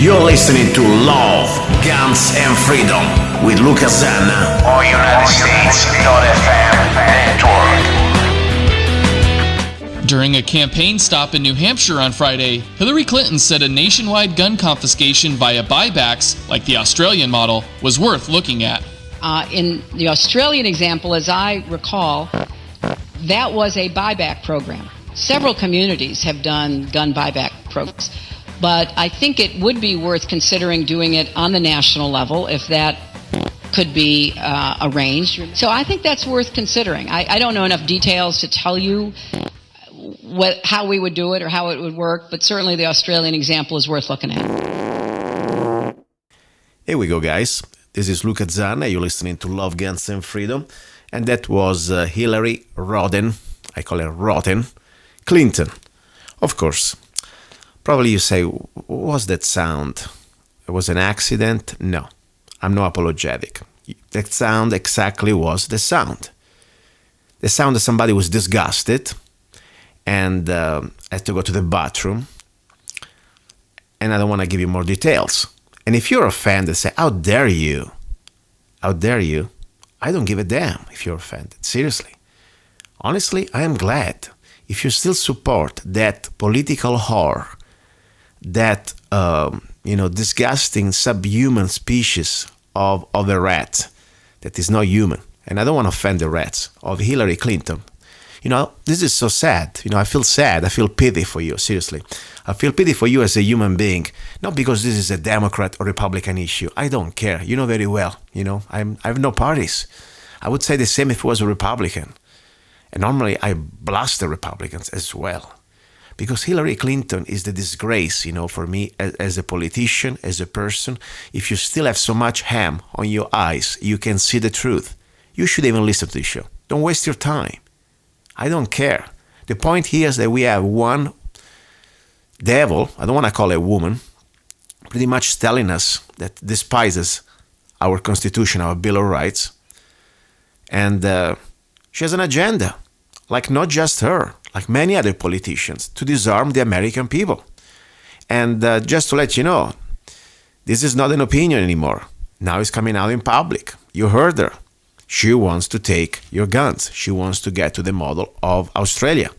You're listening to Love, Guns and Freedom with Luca Zanna on United States.fm network. During a campaign stop in New Hampshire on Friday, Hillary Clinton said a nationwide gun confiscation via buybacks, like the Australian model, was worth looking at. In the Australian example, as I recall, that was a buyback program. Several communities have done gun buyback programs. But I think it would be worth considering doing it on the national level if that could be arranged. So I think that's worth considering. I don't know enough details to tell you how we would do it or how it would work, but certainly the Australian example is worth looking at. Here we go, guys. This is Luca Zanna. You're listening to Love, Guns and Freedom. And that was Hillary Rodden, I call her Rotten, Clinton. Of course. Probably you say, what was that sound? It was an accident? No, I'm no apologetic. That sound exactly was the sound. The sound that somebody was disgusted and had to go to the bathroom. And I don't want to give you more details. And if you're offended, say, how dare you? How dare you? I don't give a damn if you're offended. Seriously. Honestly, I am glad. If you still support that political whore, that disgusting subhuman species of a rat that is not human, and I don't want to offend the rats, of Hillary Clinton. This is so sad. I feel sad. I feel pity for you, seriously. I feel pity for you as a human being, not because this is a Democrat or Republican issue. I don't care. You know very well. I have no parties. I would say the same if it was a Republican. And normally I blast the Republicans as well. Because Hillary Clinton is the disgrace, for me as a politician, as a person. If you still have so much ham on your eyes, you can see the truth. You should even listen to the show. Don't waste your time. I don't care. The point here is that we have one devil, I don't want to call it a woman, pretty much telling us that despises our Constitution, our Bill of Rights. And she has an agenda, like not just her, like many other politicians, to disarm the American people. And just to let you know, this is not an opinion anymore. Now it's coming out in public. You heard her. She wants to take your guns. She wants to get to the model of Australia.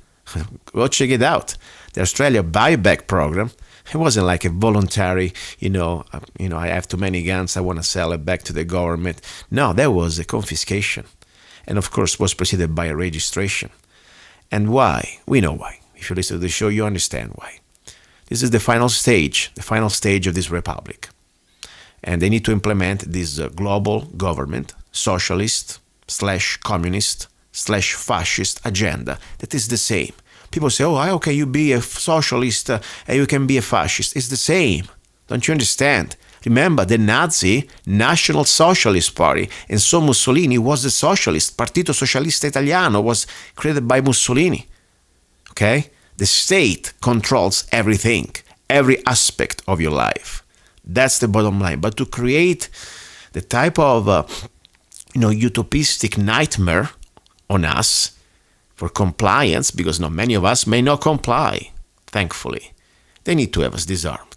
Go check it out. The Australia buyback program, it wasn't like a voluntary, I have too many guns, I want to sell it back to the government. No, that was a confiscation. And of course was preceded by a registration. And why? We know why. If you listen to the show, you understand why. This is the final stage of this republic. And they need to implement this global government, socialist/communist/fascist agenda that is the same. People say, how can you be a socialist and you can be a fascist? It's the same. Don't you understand? Remember, the Nazi National Socialist Party, and so Mussolini was the socialist. Partito Socialista Italiano was created by Mussolini. Okay? The state controls everything, every aspect of your life. That's the bottom line. But to create the type of, utopistic nightmare on us for compliance, because not many of us may not comply, thankfully, they need to have us disarmed.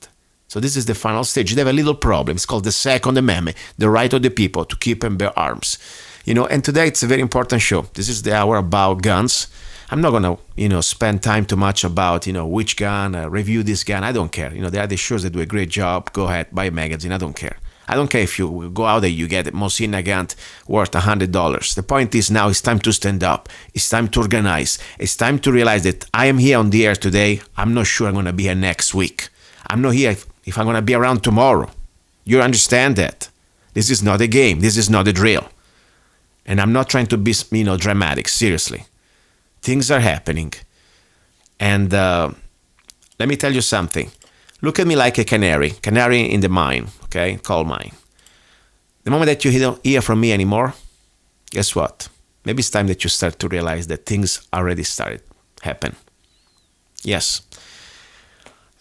So this is the final stage. They have a little problem. It's called the Second Amendment, the right of the people to keep and bear arms. And today it's a very important show. This is the hour about guns. I'm not going to, spend time too much about, which gun, review this gun. I don't care. There are the shows that do a great job. Go ahead, buy a magazine. I don't care. I don't care if you go out there, you get a Mosin Nagant worth $100. The point is now it's time to stand up. It's time to organize. It's time to realize that I am here on the air today. I'm not sure I'm going to be here next week. I'm not here if I'm going to be around tomorrow. You understand that? This is not a game. This is not a drill. And I'm not trying to be, dramatic. Seriously. Things are happening. And let me tell you something. Look at me like a canary in the mine, okay? Coal mine. The moment that you don't hear from me anymore, guess what? Maybe it's time that you start to realize that things already started happen. Yes.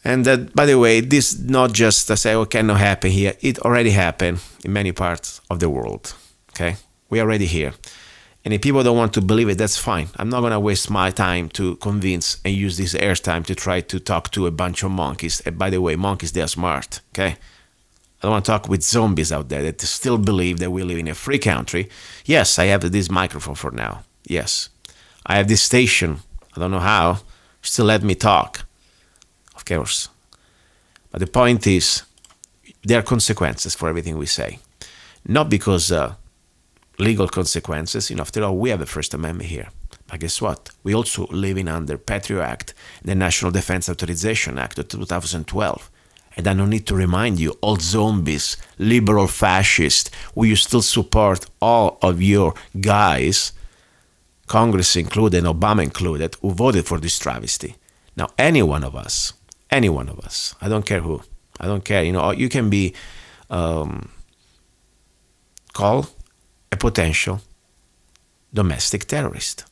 And by the way, this not just to say, cannot happen here. It already happened in many parts of the world. Okay, we're already here. And if people don't want to believe it, that's fine. I'm not going to waste my time to convince and use this airtime to try to talk to a bunch of monkeys. And by the way, monkeys, they're smart, okay? I don't want to talk with zombies out there that still believe that we live in a free country. Yes, I have this microphone for now. Yes. I have this station. I don't know how. Still let me talk. Of course. But the point is, there are consequences for everything we say. Not because legal consequences. After all, we have the First Amendment here. But guess what? We also living under Patriot Act, the National Defense Authorization Act of 2012. And I don't need to remind you, all zombies, liberal fascists, will you still support all of your guys, Congress included, Obama included, who voted for this travesty? Now, any one of us, I don't care who, I don't care, you can be called a potential domestic terrorist.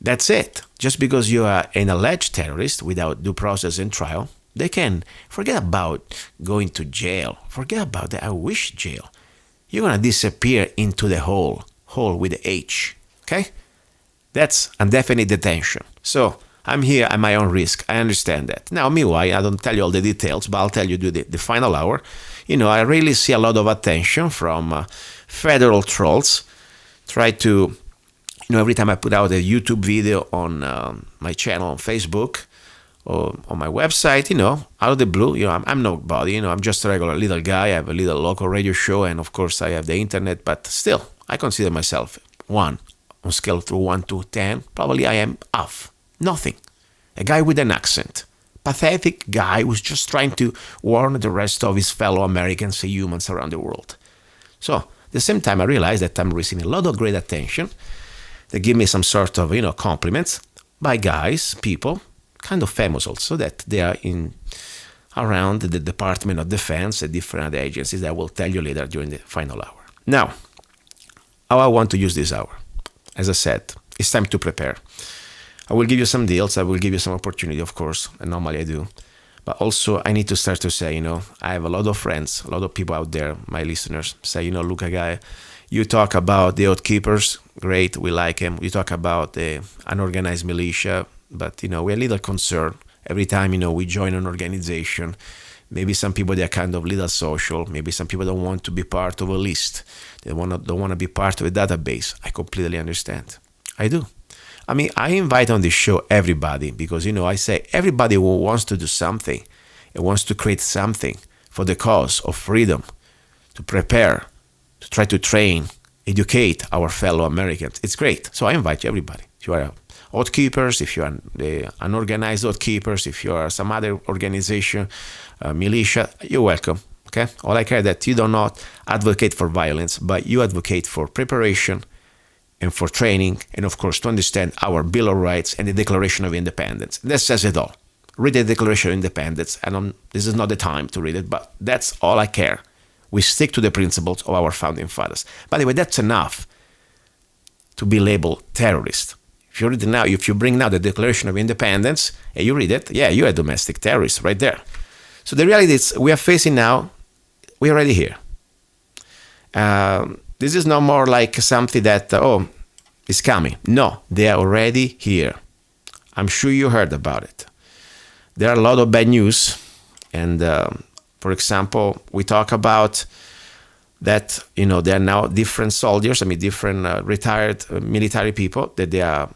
That's it. Just because you are an alleged terrorist without due process and trial, they can forget about going to jail. Forget about that. I wish jail. You're going to disappear into the hole with the H. Okay? That's indefinite detention. So I'm here at my own risk. I understand that. Now, meanwhile, I don't tell you all the details, but I'll tell you the final hour. I really see a lot of attention from federal trolls. Try to, every time I put out a YouTube video on my channel on Facebook or on my website, out of the blue, I'm nobody, I'm just a regular little guy. I have a little local radio show, and of course I have the internet, but still, I consider myself one. On scale through 1 to 10, probably I am off. Nothing. A guy with an accent. Pathetic guy who's just trying to warn the rest of his fellow Americans and humans around the world. So, at the same time, I realize that I'm receiving a lot of great attention. They give me some sort of, compliments by guys, people, kind of famous also, that they are around the Department of Defense and different other agencies that I will tell you later during the final hour. Now, how I want to use this hour. As I said, it's time to prepare. I will give you some deals. I will give you some opportunity, of course, and normally I do. But also, I need to start to say, I have a lot of friends, a lot of people out there, my listeners, say, Luca guy, you talk about the Oath Keepers, great, we like him. You talk about the unorganized militia, but, we're a little concerned. Every time, we join an organization, maybe some people, they're kind of little social. Maybe some people don't want to be part of a list. They don't want to be part of a database. I completely understand. I do. I invite on this show everybody because, I say everybody who wants to do something and wants to create something for the cause of freedom, to prepare, to try to train, educate our fellow Americans. It's great. So I invite everybody. If you are Oath Keepers, if you are the unorganized Oath Keepers, if you are some other organization, militia, you're welcome. Okay? All I care is that you do not advocate for violence, but you advocate for preparation and for training, and of course to understand our Bill of Rights and the Declaration of Independence. That says it all. Read the Declaration of Independence, and this is not the time to read it, but that's all I care. We stick to the principles of our founding fathers. By the way, that's enough to be labeled terrorist. If you read it now, if you bring now the Declaration of Independence and you read it, yeah, you're a domestic terrorist right there. So the reality is we are facing now, we're already here. This is no more like something that, it's coming. No, they are already here. I'm sure you heard about it. There are a lot of bad news. And, for example, we talk about that, there are now different soldiers, different retired military people, that they are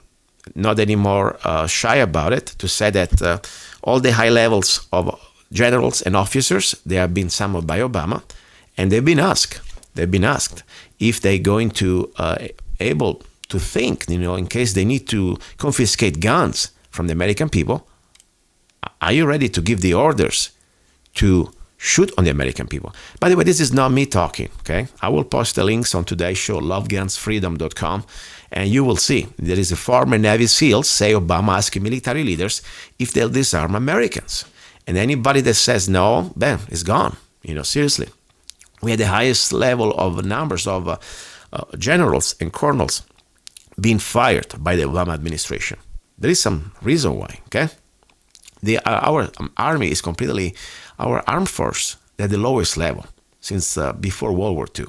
not anymore shy about it, to say that all the high levels of generals and officers, they have been summoned by Obama, and they've been asked if they're going to able to think, in case they need to confiscate guns from the American people, are you ready to give the orders to shoot on the American people? By the way, this is not me talking, okay? I will post the links on today's show, lovegunsfreedom.com, and you will see there is a former Navy SEAL, say Obama asking military leaders if they'll disarm Americans. And anybody that says no, bam, is gone. Seriously. We had the highest level of numbers of generals and colonels being fired by the Obama administration. There is some reason why, okay? Our army is completely, our armed force, at the lowest level since before World War II.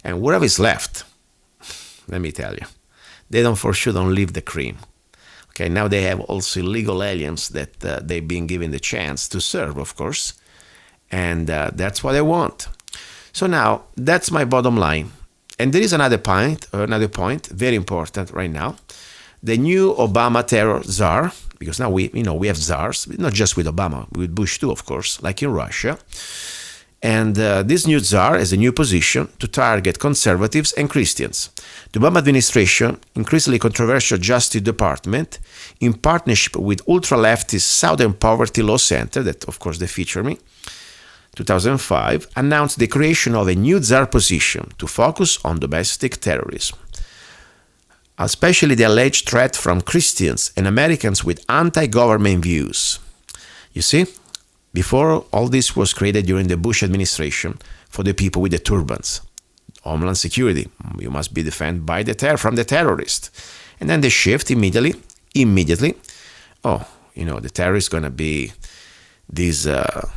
And whatever is left, let me tell you, they don't for sure don't leave the cream. Okay, now they have also illegal aliens that they've been given the chance to serve, of course, and that's what they want. So now that's my bottom line. And there is another point, very important right now. The new Obama terror czar, because now we have czars, not just with Obama, with Bush too, of course, like in Russia. And this new czar has a new position to target conservatives and Christians. The Obama administration, increasingly controversial Justice Department, in partnership with ultra-leftist Southern Poverty Law Center, that of course they feature me, 2005, announced the creation of a new czar position to focus on domestic terrorism, especially the alleged threat from Christians and Americans with anti-government views. You see? Before, all this was created during the Bush administration for the people with the turbans. Homeland Security, you must be defended from the terrorists. And then they shift immediately, the terrorists going to be these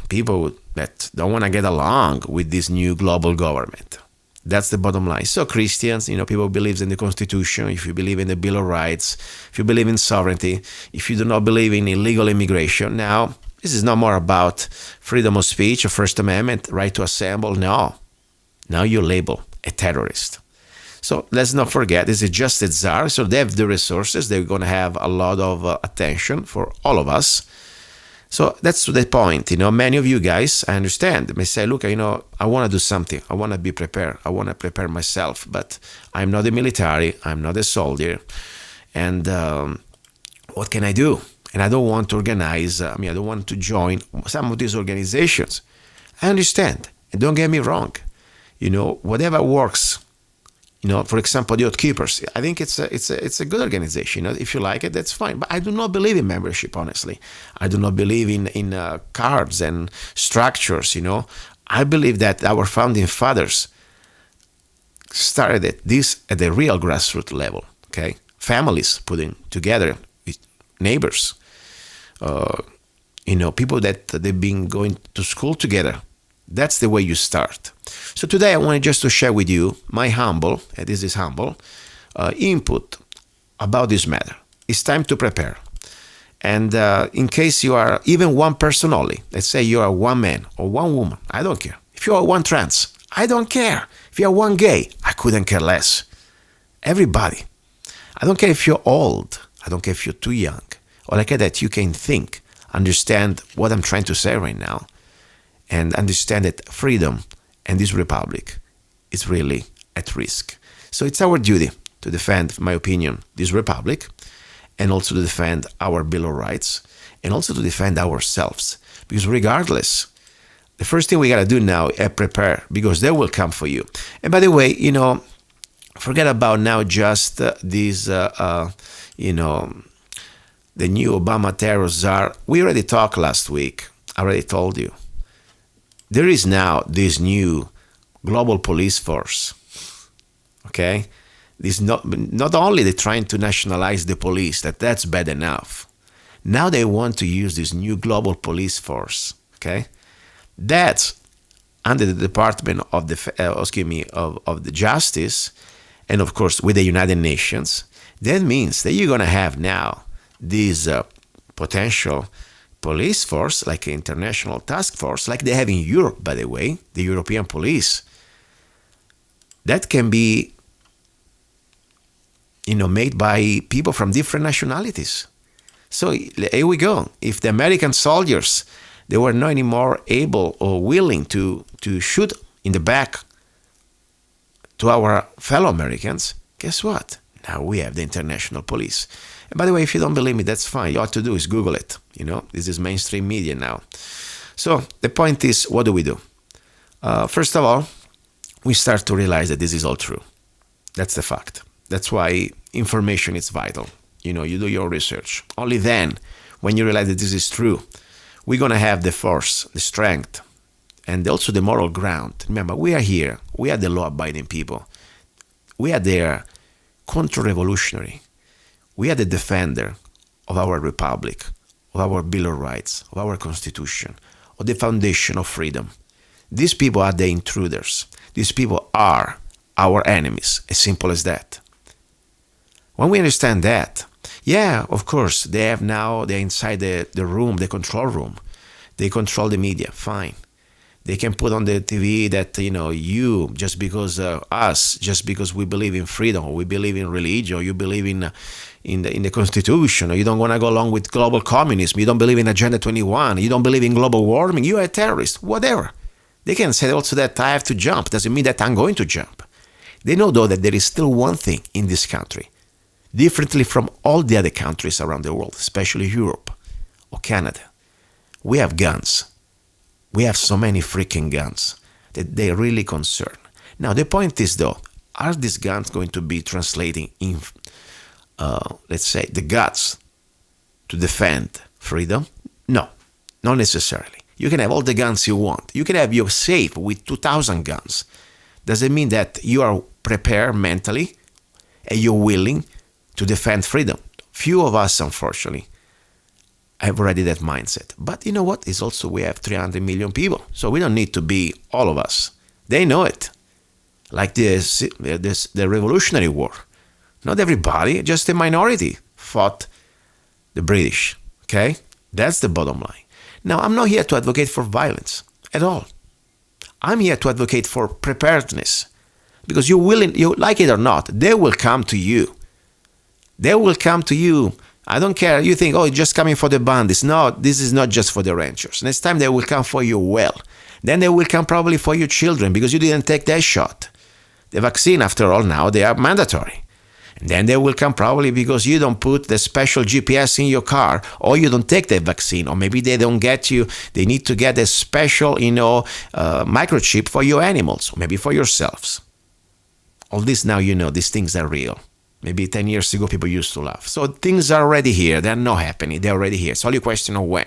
people that don't want to get along with this new global government. That's the bottom line. So Christians, people who believe in the Constitution, if you believe in the Bill of Rights, if you believe in sovereignty, if you do not believe in illegal immigration, now this is not more about freedom of speech or First Amendment, right to assemble. No. Now you label a terrorist. So let's not forget, this is just a czar, so they have the resources. They're going to have a lot of attention for all of us. So that's the point. Many of you guys, I understand, may say, look, I want to do something. I want to be prepared. I want to prepare myself, but I'm not a military. I'm not a soldier. And what can I do? And I don't want to organize, I don't want to join some of these organizations. I understand. And don't get me wrong. Whatever works, for example, the Oath Keepers, I think it's a good organization. If you like it, that's fine. But I do not believe in membership, honestly. I do not believe in cards and structures, I believe that our founding fathers started this at the real grassroots level, okay? Families putting together with neighbors, people that they've been going to school together. That's the way you start. So today I wanted just to share with you my humble, and this is humble, input about this matter. It's time to prepare. And in case you are even one person only, let's say you are one man or one woman, I don't care. If you are one trans, I don't care. If you are one gay, I couldn't care less. Everybody. I don't care if you're old. I don't care if you're too young. All I care that you can think, understand what I'm trying to say right now, and understand that freedom and this republic is really at risk. So it's our duty to defend, in my opinion, this republic, and also to defend our Bill of Rights, and also to defend ourselves. Because regardless, the first thing we got to do now is prepare, because they will come for you. And by the way, forget about now just these, the new Obama terror czar. We already talked last week. I already told you. There is now this new global police force, okay? This not only they're trying to nationalize the police, that's bad enough. Now they want to use this new global police force, okay? That's under the Department of the Justice, and of course with the United Nations. That means that you're going to have now this potential police force, like an international task force, like they have in Europe, by the way, the European police, that can be, made by people from different nationalities. So here we go. If the American soldiers, they were not anymore able or willing to shoot in the back to our fellow Americans, guess what? Now we have the international police. And by the way, if you don't believe me, that's fine. You ought to do is Google it. This is mainstream media now. So the point is, what do we do? First of all, we start to realize that this is all true. That's the fact. That's why information is vital. You do your research. Only then, when you realize that this is true, we're going to have the force, the strength, and also the moral ground. Remember, we are here. We are the law-abiding people. We are there counter-revolutionary. We are the defender of our republic, of our Bill of Rights, of our Constitution, of the foundation of freedom. These people are the intruders. These people are our enemies, as simple as that. When we understand that, yeah, of course, they're inside the room, the control room. They control the media, fine. They can put on the TV that, you, just because just because we believe in freedom, or we believe in religion, or you believe in the Constitution, or you don't want to go along with global communism, you don't believe in Agenda 21, you don't believe in global warming, you are a terrorist, whatever. They can say also that I have to jump. Doesn't mean that I'm going to jump. They know, though, that there is still one thing in this country, differently from all the other countries around the world, especially Europe or Canada. We have guns. We have so many freaking guns that they're really concerned. Now, the point is, though, are these guns going to be translating in, let's say, the guts to defend freedom? No, not necessarily. You can have all the guns you want. You can have your safe with 2,000 guns. Does it mean that you are prepared mentally and you're willing to defend freedom? Few of us, unfortunately, have already that mindset. But you know what? It's also we have 300 million people. So we don't need to be all of us. They know it. Like the Revolutionary War. Not everybody, just a minority fought the British. Okay? That's the bottom line. Now, I'm not here to advocate for violence at all. I'm here to advocate for preparedness. Because you like it or not, they will come to you. They will come to you. I don't care. You think, it's just coming for the bandits. No, this is not just for the ranchers. Next time they will come for your well. Then they will come probably for your children because you didn't take that shot. The vaccine, after all, now they are mandatory. And then they will come probably because you don't put the special GPS in your car, or you don't take the vaccine, or maybe they don't get you. They need to get a special, microchip for your animals, or maybe for yourselves. All this now, these things are real. Maybe 10 years ago, people used to laugh. So things are already here. They're not happening. They're already here. It's only a question of when.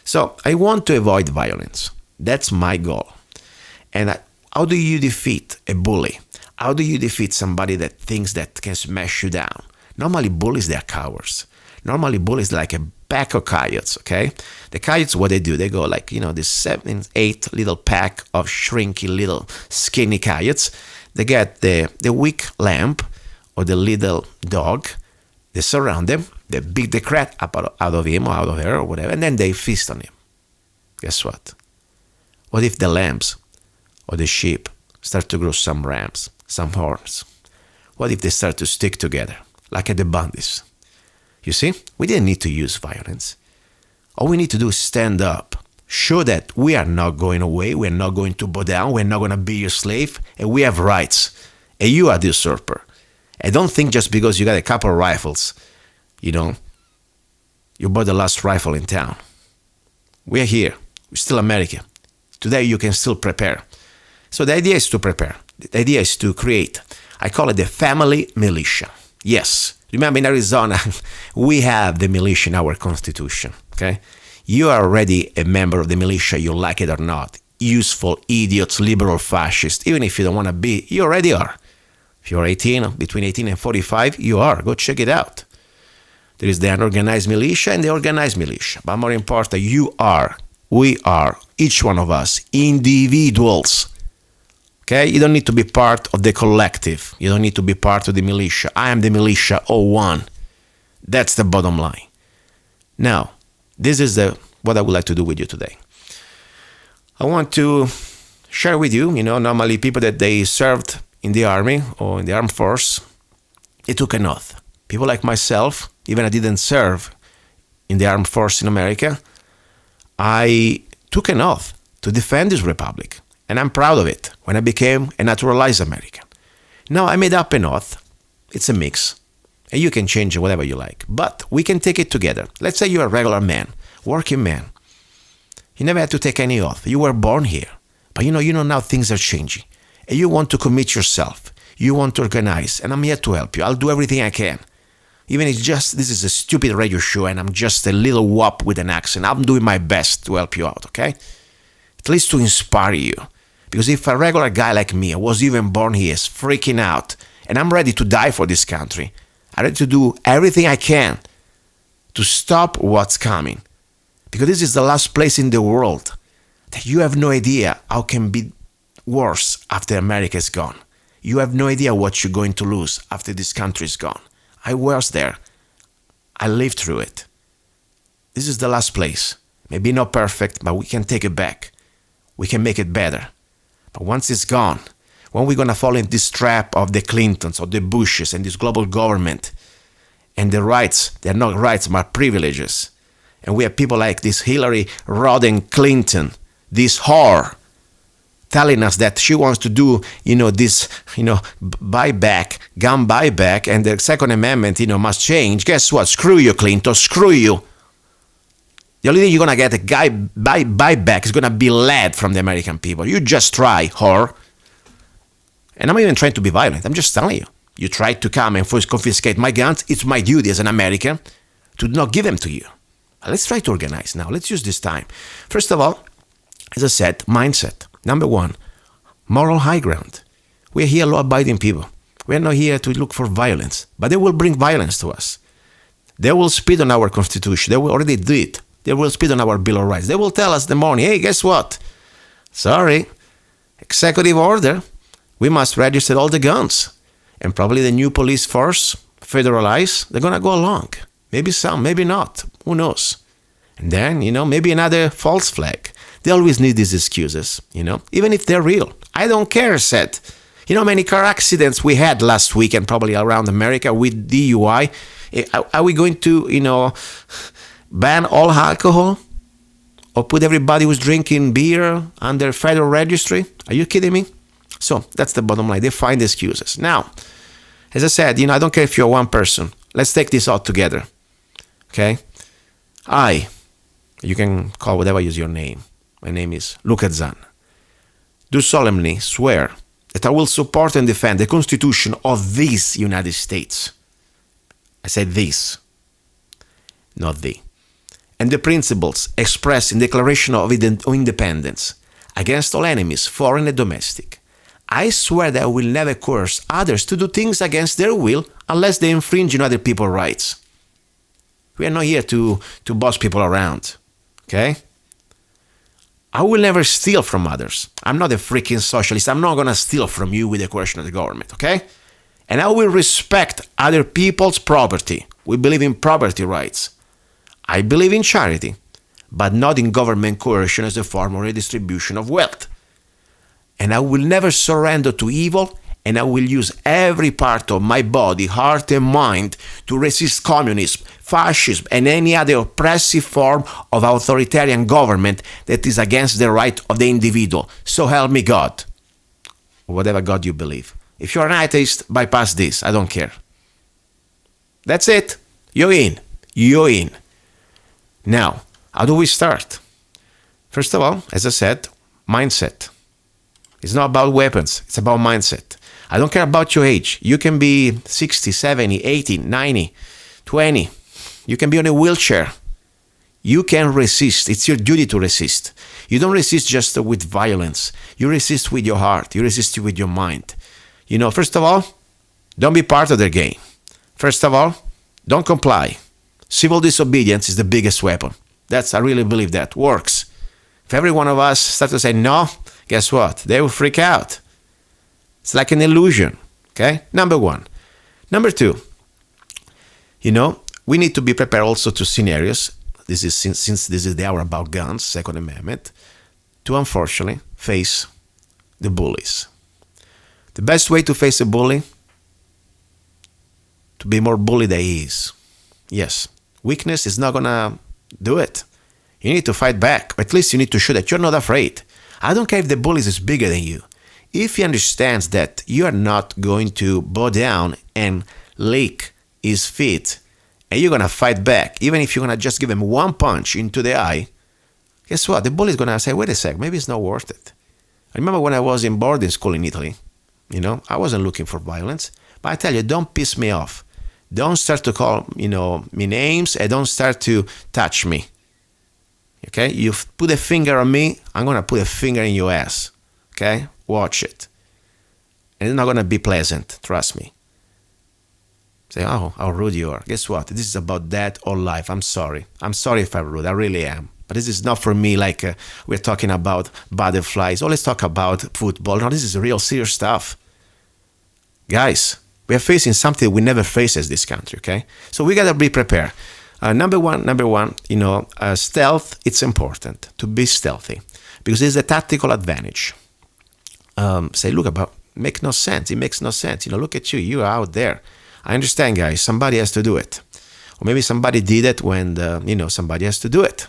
So I want to avoid violence. That's my goal. And how do you defeat a bully? How do you defeat somebody that thinks that can smash you down? Normally, bullies, they're cowards. Normally, bullies are like a pack of coyotes, okay? The coyotes, what they do, they go like, this 7, 8 little pack of shrinky little skinny coyotes. They get the weak lamb, or the little dog, they surround them, they beat the crap out of him or out of her or whatever, and then they feast on him. Guess what? What if the lambs or the sheep start to grow some rams, some horns? What if they start to stick together, like at the bandits? You see, we didn't need to use violence. All we need to do is stand up, show that we are not going away, we're not going to bow down, we're not going to be your slave, and we have rights, and you are the usurper. And don't think just because you got a couple of rifles, you bought the last rifle in town. We're here. We're still America. Today you can still prepare. So the idea is to prepare. The idea is to create. I call it the family militia. Yes. Remember, in Arizona, we have the militia in our constitution. Okay? You are already a member of the militia, you like it or not. Useful idiots, liberal fascists. Even if you don't want to be, you already are. If you're 18, between 18 and 45, you are. Go check it out. There is the unorganized militia and the organized militia. But more important, we are, each one of us, individuals. Okay? You don't need to be part of the collective. You don't need to be part of the militia. I am the militia 01. That's the bottom line. Now, this is what I would like to do with you today. I want to share with you, normally people that they served in the army or in the armed force, they took an oath. People like myself, even I didn't serve in the armed force in America, I took an oath to defend this republic. And I'm proud of it when I became a naturalized American. Now I made up an oath. It's a mix. And you can change it whatever you like. But we can take it together. Let's say you're a regular man, working man. You never had to take any oath. You were born here. But now things are changing. And you want to commit yourself. You want to organize. And I'm here to help you. I'll do everything I can. Even if this is a stupid radio show and I'm just a little wop with an accent, I'm doing my best to help you out, okay? At least to inspire you. Because if a regular guy like me, I was even born here, is freaking out, and I'm ready to die for this country, I'm ready to do everything I can to stop what's coming. Because this is the last place in the world that you have no idea how can be worse after America is gone. You have no idea what you're going to lose after this country is gone. I was there. I lived through it. This is the last place. Maybe not perfect, but we can take it back. We can make it better. But once it's gone, when we're going to fall in this trap of the Clintons or the Bushes and this global government and the rights, they're not rights, but privileges. And we have people like this Hillary Rodham Clinton, this whore, telling us that she wants to do, this, buyback, gun buyback, and the Second Amendment, must change. Guess what? Screw you, Clinton. Screw you. The only thing you're going to get a guy buyback is going to be led from the American people. You just try, whore. And I'm not even trying to be violent. I'm just telling you. You try to come and first confiscate my guns. It's my duty as an American to not give them to you. Let's try to organize now. Let's use this time. First of all, as I said, mindset. Number one, moral high ground. We're here law-abiding people. We're not here to look for violence, but they will bring violence to us. They will spit on our Constitution. They will already do it. They will spit on our Bill of Rights. They will tell us in the morning, hey, guess what? Sorry, executive order. We must register all the guns. And probably the new police force, federalize, they're going to go along. Maybe some, maybe not. Who knows? And then, maybe another false flag. They always need these excuses, even if they're real. I don't care, said. Many car accidents we had last week and probably around America with DUI. Are we going to, ban all alcohol? Or put everybody who's drinking beer under federal registry? Are you kidding me? So that's the bottom line. They find excuses. Now, as I said, I don't care if you're one person. Let's take this all together. Okay? You can call whatever is your name. My name is Luca Zanna. Do solemnly swear that I will support and defend the Constitution of these United States. I said this, not the. And the principles expressed in Declaration of Independence against all enemies, foreign and domestic. I swear that I will never coerce others to do things against their will unless they infringe on other people's rights. We are not here to boss people around, okay? I will never steal from others. I'm not a freaking socialist. I'm not going to steal from you with the coercion of the government, okay? And I will respect other people's property. We believe in property rights. I believe in charity, but not in government coercion as a form of redistribution of wealth. And I will never surrender to evil, and I will use every part of my body, heart, and mind to resist communism, fascism, and any other oppressive form of authoritarian government that is against the right of the individual. So help me God. Or whatever God you believe. If you're an atheist, bypass this. I don't care. That's it. You're in. You're in. Now, how do we start? First of all, as I said, mindset. It's not about weapons. It's about mindset. I don't care about your age. You can be 60, 70, 80, 90, 20. You can be on a wheelchair. You can resist. It's your duty to resist. You don't resist just with violence. You resist with your heart. You resist with your mind. First of all, don't be part of their game. First of all, don't comply. Civil disobedience is the biggest weapon. I really believe that works. If every one of us starts to say no, guess what? They will freak out. It's like an illusion. Okay? Number one. Number two, we need to be prepared also to scenarios. This is since this is the hour about guns, Second Amendment, to unfortunately face the bullies. The best way to face a bully, to be more bully than he is. Yes, weakness is not gonna do it. You need to fight back. At least you need to show that you're not afraid. I don't care if the bully is bigger than you. If he understands that you are not going to bow down and lick his feet, and you're gonna fight back, even if you're gonna just give him one punch into the eye, guess what? The bully is gonna say, wait a sec, maybe it's not worth it. I remember when I was in boarding school in Italy, I wasn't looking for violence, but I tell you, don't piss me off. Don't start to call, me names, and don't start to touch me. Okay? You put a finger on me, I'm going to put a finger in your ass. Okay? Watch it. And it's not going to be pleasant, trust me. Say, oh, how rude you are. Guess what? This is about death or life. I'm sorry. I'm sorry if I'm rude. I really am. But this is not for me like we're talking about butterflies. Oh, let's talk about football. No, this is real serious stuff. Guys, We are facing something we never faced as this country, okay? So we got to be prepared. Number one, stealth, it's important to be stealthy because it's a tactical advantage. Say, look, but make no sense. It makes no sense. Look at you. You are out there. I understand, guys. Somebody has to do it. Or maybe somebody did it when, somebody has to do it.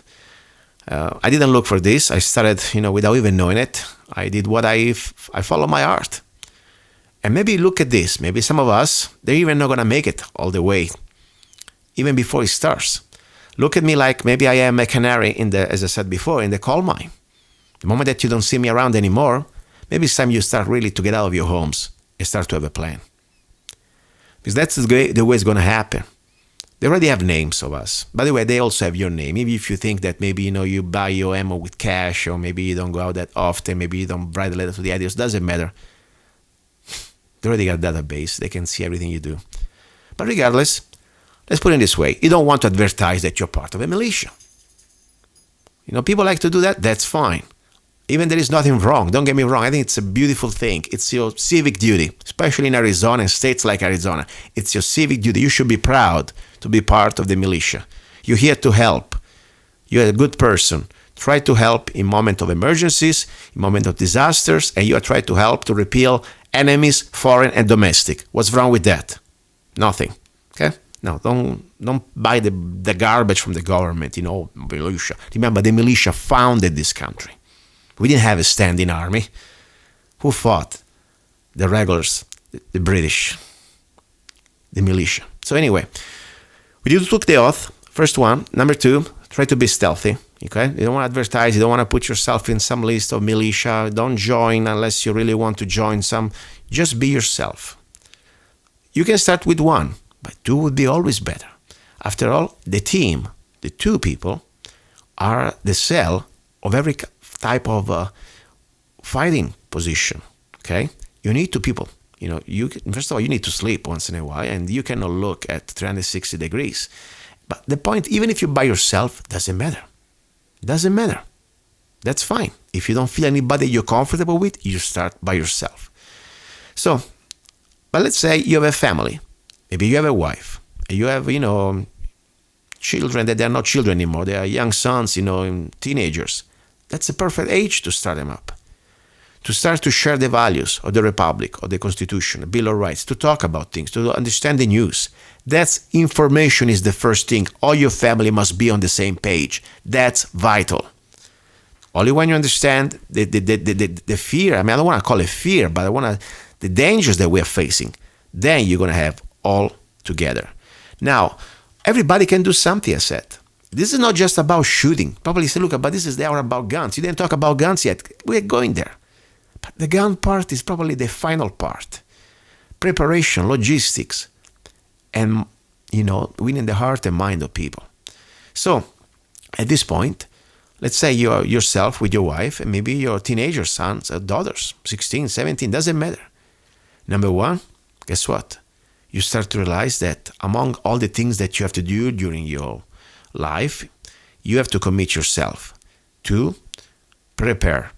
I didn't look for this. I started, without even knowing it. I did what I follow my heart. And maybe look at this. Maybe some of us, they're even not going to make it all the way, even before it starts. Look at me like maybe I am a canary as I said before, in the coal mine. The moment that you don't see me around anymore, maybe it's time you start really to get out of your homes and start to have a plan. Because that's the way it's going to happen. They already have names of us. By the way, they also have your name. Maybe if you think that maybe, you buy your ammo with cash, or maybe you don't go out that often, maybe you don't write a letter to the editors, doesn't matter. They already got a database. They can see everything you do. But regardless, let's put it this way. You don't want to advertise that you're part of a militia. People like to do that. That's fine. Even there is nothing wrong. Don't get me wrong. I think it's a beautiful thing. It's your civic duty, especially in Arizona and states like Arizona. It's your civic duty. You should be proud to be part of the militia. You're here to help. You're a good person. Try to help in moment of emergencies, in moment of disasters, and you are trying to help to repel enemies, foreign and domestic. What's wrong with that? Nothing. Okay? No, don't buy the garbage from the government, militia. Remember, the militia founded this country. We didn't have a standing army. Who fought? The regulars, the British, the militia. So anyway, you took the oath, first one. Number two, try to be stealthy. Okay? You don't want to advertise. You don't want to put yourself in some list of militia. Don't join unless you really want to join some. Just be yourself. You can start with one, but two would be always better. After all, the team, the two people, are the cell of every type of fighting position. Okay? You need two people. First of all, you need to sleep once in a while, and you cannot look at 360 degrees. But the point, even if you're by yourself, doesn't matter. Doesn't matter. That's fine. If you don't feel anybody you're comfortable with, you start by yourself. So, but let's say you have a family. Maybe you have a wife. You have, children that they're not children anymore. They are young sons, teenagers. That's the perfect age to start them up. To start to share the values of the Republic, of the Constitution, the Bill of Rights, to talk about things, to understand the news. That's information is the first thing. All your family must be on the same page. That's vital. Only when you understand the fear, I don't want to call it fear, but the dangers that we are facing, then you're going to have all together. Now, everybody can do something, I said. This is not just about shooting. Probably you say, look, but this is the hour about guns. You didn't talk about guns yet. We're going there. But the gun part is probably the final part. Preparation, logistics, and, winning the heart and mind of people. So, at this point, let's say you're yourself with your wife and maybe your teenager sons or daughters, 16, 17, doesn't matter. Number one, guess what? You start to realize that among all the things that you have to do during your life, you have to commit yourself to prepare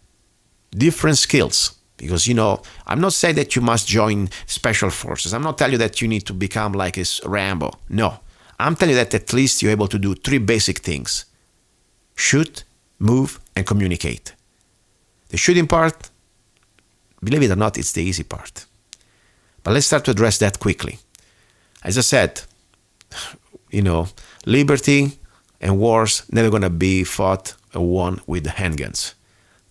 different skills. Because, I'm not saying that you must join special forces. I'm not telling you that you need to become like a Rambo. No. I'm telling you that at least you're able to do three basic things. Shoot, move, and communicate. The shooting part, believe it or not, it's the easy part. But let's start to address that quickly. As I said, liberty and wars never going to be fought or won with handguns.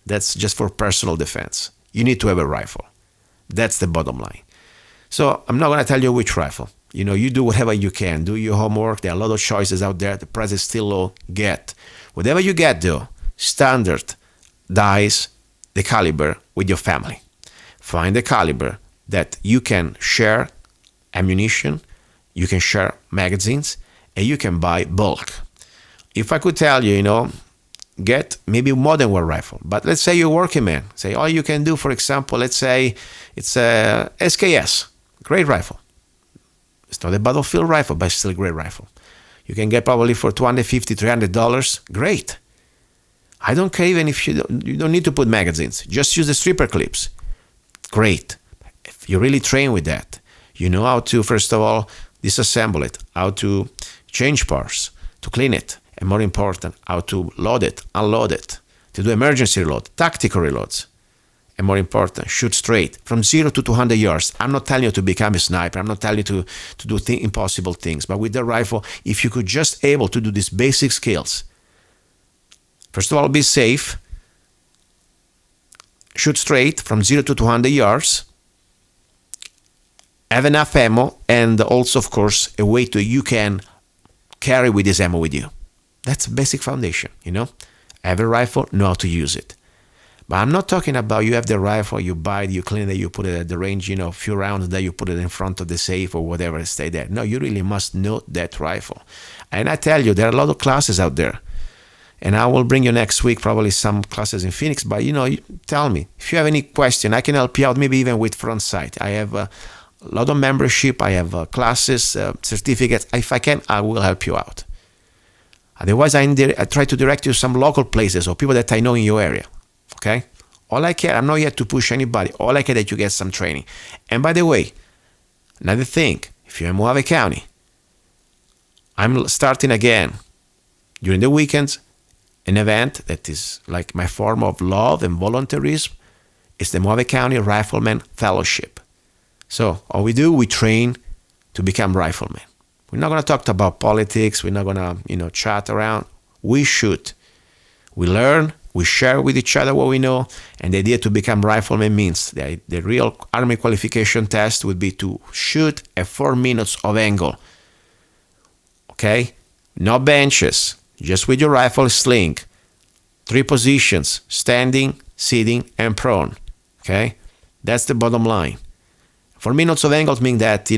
That's just for personal defense. You need to have a rifle. That's the bottom line. So I'm not going to tell you which rifle. You do whatever you can. Do your homework. There are a lot of choices out there. The price is still low. Get. Whatever you get, though, standardize the caliber with your family. Find the caliber that you can share ammunition, you can share magazines, and you can buy bulk. If I could tell you, get maybe more than one rifle. But let's say you're a working man. Say all you can do, for example, let's say it's a SKS, great rifle. It's not a battlefield rifle, but it's still a great rifle. You can get probably for $250, $300. Great. I don't care even if you don't need to put magazines. Just use the stripper clips. Great. If you really train with that, You know how to, first of all, disassemble it, how to change parts, to clean it, and more important, how to load it, unload it, to do emergency reload, tactical reloads, and more important, shoot straight from 0 to 200 yards. I'm not telling you to become a sniper. I'm not telling you to do impossible things. But with the rifle, if you could just able to do these basic skills, first of all, be safe, shoot straight from 0 to 200 yards, have enough ammo, and also, of course, a way to you can carry with this ammo with you. That's a basic foundation, Have a rifle, know how to use it. But I'm not talking about you have the rifle, you buy it, you clean it, you put it at the range, a few rounds, then you put it in front of the safe or whatever, stay there. No, you really must know that rifle. And I tell you, there are a lot of classes out there. And I will bring you next week probably some classes in Phoenix. But, you tell me. If you have any question, I can help you out, maybe even with front sight. I have a lot of membership. I have classes, certificates. If I can, I will help you out. Otherwise, I try to direct you to some local places or people that I know in your area. Okay? All I care, I'm not here to push anybody. All I care that you get some training. And by the way, another thing, if you're in Mojave County, I'm starting again during the weekends an event that is like my form of love and volunteerism. It's the Mojave County Rifleman Fellowship. So all we do, we train to become riflemen. We're not going to talk about politics. We're not going to, chat around. We shoot. We learn. We share with each other what we know. And the idea to become rifleman means that the real Army qualification test would be to shoot at 4 minutes of angle. Okay? No benches. Just with your rifle sling. 3 positions. Standing, sitting, and prone. Okay? That's the bottom line. 4 minutes of angles mean that,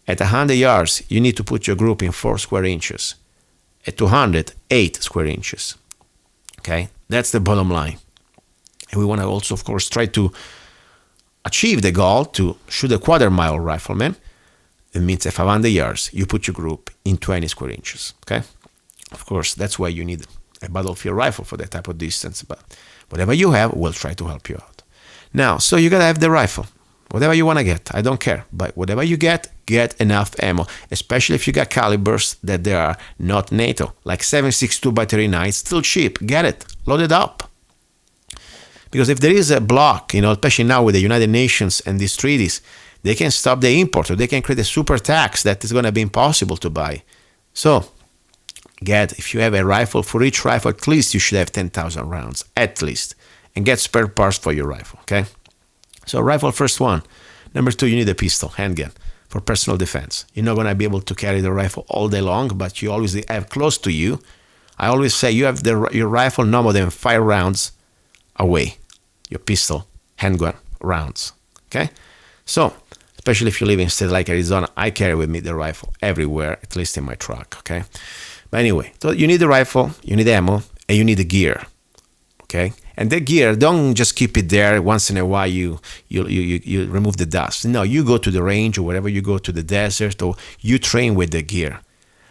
at 100 yards, you need to put your group in 4 square inches. At 200, 8 square inches. Okay? That's the bottom line. And we want to also, of course, try to achieve the goal to shoot a quarter-mile rifleman. It means at 500 yards, you put your group in 20 square inches. Okay? Of course, that's why you need a battlefield rifle for that type of distance. But whatever you have, we'll try to help you out. Now, so you got to have the rifle. Whatever you want to get, I don't care. But whatever you get enough ammo, especially if you got calibers that they are not NATO, like 7.62 by 39, it's still cheap. Get it, load it up. Because if there is a block, especially now with the United Nations and these treaties, they can stop the import or they can create a super tax that is going to be impossible to buy. So, if you have a rifle, for each rifle, at least you should have 10,000 rounds, at least. And get spare parts for your rifle, okay? So rifle, first one. Number 2, you need a pistol, handgun, for personal defense. You're not going to be able to carry the rifle all day long, but you always have close to you. I always say you have your rifle no more than 5 rounds away. Your pistol, handgun, rounds, okay? So, especially if you live in a state like Arizona, I carry with me the rifle everywhere, at least in my truck, okay? But anyway, so you need the rifle, you need ammo, and you need the gear, okay? And the gear, don't just keep it there. Once in a while, you remove the dust. No, you go to the range or wherever you go to the desert, or you train with the gear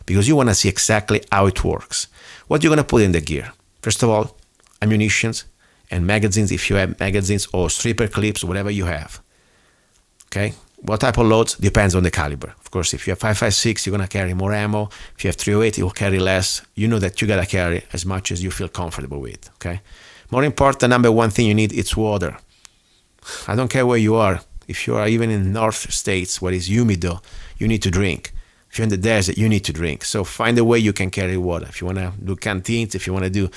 because you want to see exactly how it works. What you're going to put in the gear? First of all, ammunitions and magazines, if you have magazines, or stripper clips, whatever you have. Okay? What type of loads? Depends on the caliber. Of course, if you have 5.56, you're going to carry more ammo. If you have 308, you'll carry less. You know that you got to carry as much as you feel comfortable with. Okay? More important, number 1 thing you need, it's water. I don't care where you are. If you are even in North States where it's humido, you need to drink. If you're in the desert, you need to drink. So find a way you can carry water. If you want to do canteens, if you want to do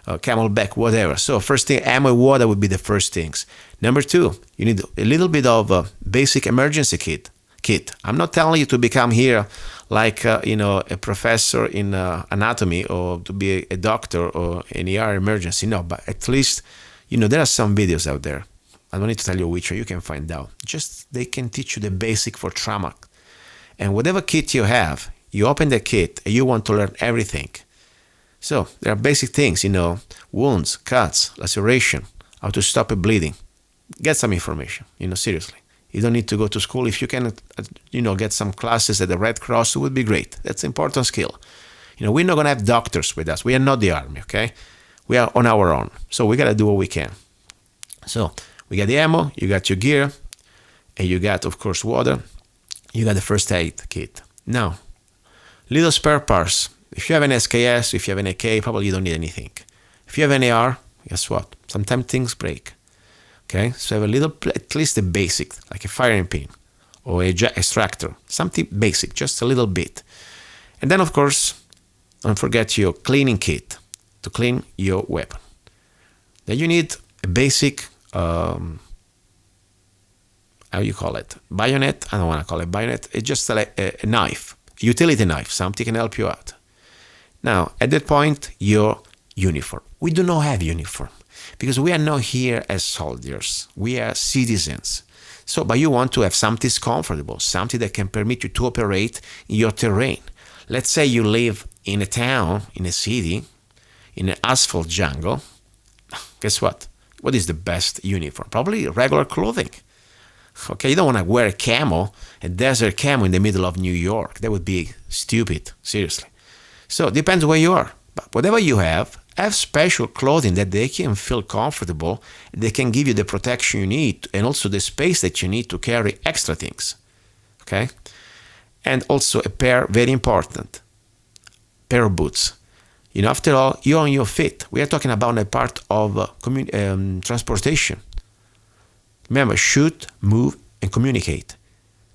camelback, whatever. So first thing, ammo and water would be the first things. Number 2, you need a little bit of a basic emergency kit. I'm not telling you to become here like a professor in anatomy or to be a doctor or an ER emergency. No, but at least, there are some videos out there. I don't need to tell you which, or you can find out. Just they can teach you the basic for trauma. And whatever kit you have, you open the kit and you want to learn everything. So there are basic things, wounds, cuts, laceration, how to stop a bleeding. Get some information, seriously. You don't need to go to school. If you can, get some classes at the Red Cross, it would be great. That's an important skill. We're not going to have doctors with us. We are not the army, okay? We are on our own. So we got to do what we can. So we got the ammo, you got your gear, and you got, of course, water. You got the first aid kit. Now, little spare parts. If you have an SKS, if you have an AK, probably you don't need anything. If you have an AR, guess what? Sometimes things break. Okay, so have a little, at least a basic, like a firing pin or a extractor, something basic, just a little bit. And then, of course, don't forget your cleaning kit to clean your weapon. Then you need a basic, how you call it? Bayonet? I don't want to call it bayonet. It's just like a knife, utility knife, something can help you out. Now, at that point, your uniform. We do not have uniform because we are not here as soldiers. We are citizens. So, but you want to have something comfortable, something that can permit you to operate in your terrain. Let's say you live in a town, in a city, in an asphalt jungle. Guess what? What is the best uniform? Probably regular clothing. Okay, you don't want to wear a desert camo in the middle of New York. That would be stupid, seriously. So it depends where you are. But whatever you have special clothing that they can feel comfortable. They can give you the protection you need and also the space that you need to carry extra things. Okay? And also a pair, very important, pair of boots. You know, after all, you're on your feet. We are talking about a part of transportation. Remember, shoot, move, and communicate.